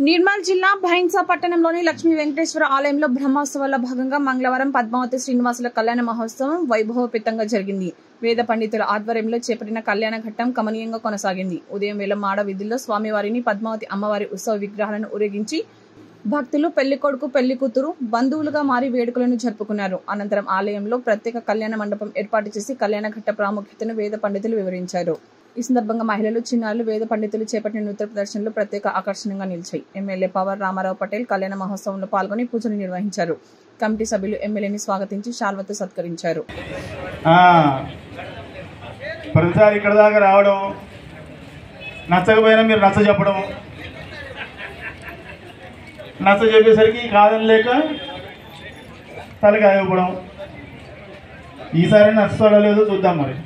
నిర్మల్ జిల్లా భైన్సా పట్టణంలోని లక్ష్మీ వెంకటేశ్వర ఆలయంలో బ్రహ్మోత్సవాల భాగంగా మంగళవారం పద్మావతి శ్రీనివాసుల కళ్యాణ మహోత్సవం వైభవోపేతంగా జరిగింది. వేద పండితుల ఆధ్వర్యంలో చేపట్టిన కళ్యాణ ఘట్టం కమనీయంగా కొనసాగింది. ఉదయం వేళ మాడ వీధుల్లో స్వామివారిని, పద్మావతి అమ్మవారి ఉత్సవ విగ్రహాలను ఊరేగించి భక్తులు పెళ్లి కొడుకు, పెళ్లి కూతురు బంధువులుగా మారి వేడుకలను జరుపుకున్నారు. అనంతరం ఆలయంలో ప్రత్యేక కళ్యాణ మండపం ఏర్పాటు చేసి కళ్యాణ ఘట్ట ప్రాముఖ్యతను వేద పండితులు వివరించారు. ఈ సందర్భంగా మహిళలు, చిన్నారులు, వేద పండితులు చేపట్టిన నృత్య ప్రదర్శనలు ప్రత్యేక ఆకర్షణగా నిలిచాయి. ఎమ్మెల్యే పవర్ రామారావు పటేల్ కళ్యాణ మహోత్సవంలో పాల్గొని పూజలు నిర్వహించారు. కమిటీ సభ్యులు ఎమ్మెల్యేని స్వాగతించి శాల్వతో సత్కరించారు. ప్రతిసారి ఇక్కడ దాకా రావడం, నచ్చకపోయినా మీరు నచ్చ చెప్పడం, నచ్చ చెప్పేసరికి కాదని లేక తలకాయ ఇవ్వడం. ఈసారి నచ్చుతాడో లేదో చూద్దాం. మరి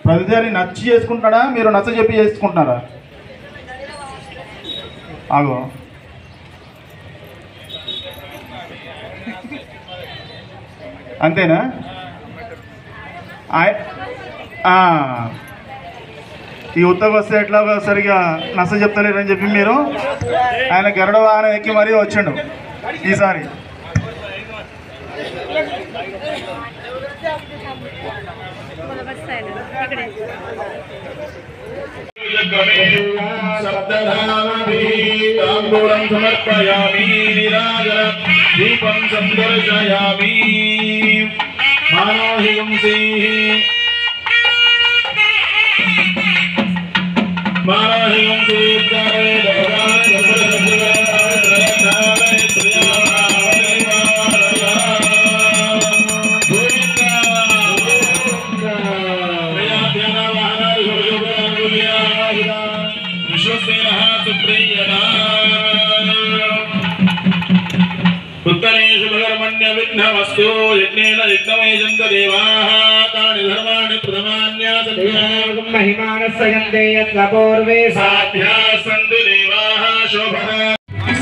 ప్రతిసారి నచ్చి చేసుకుంటాడా, మీరు నచ్చ చెప్పి చేసుకుంటున్నారా? ఆగో అంతేనా? ఈ ఉత్తకు వస్తే ఎట్లా సరిగా నచ్చ చెప్తలేరని చెప్పి మీరు ఆయన గరుడ వాహనం ఎక్కి మరీ వచ్చిండు. ఈసారి సమర్పయామి దీపం సందర్శయామి మానోహింసి उत्तरेषु भगर्मण्य विघ्नमस्तु यज्ञेन यज्ञमेजन्त देवाः तानि धर्माणि प्रथमान्यासभ्यां महिमानस्सयन्ते यत्र पूर्वे साध्याः सन्तु देवाः शोभः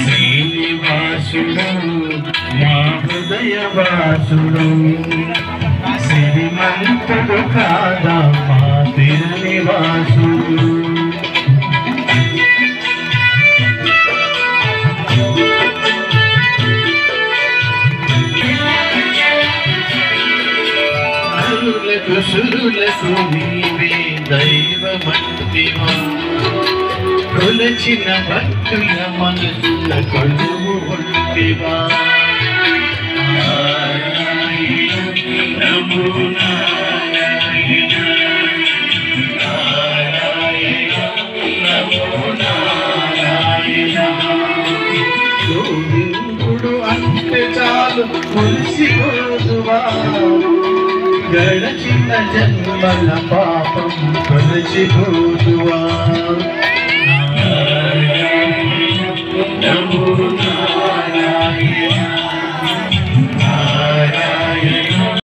श्रीनिवासुडं मा हृदयवासुडं श्रीमन्तु कादा मा तिरुनिवासुडं సురులకు నీవే దైవమంటివా కొలచిన భక్తుల మనసుల కొలువు వంటివా నమో నారాయణ నారాయణ నమో నారాయణ గోవిందుడు అంటే చాలు మురిసిపోదువా గడచిన జన్మల పాపం కొలిచిపోదువా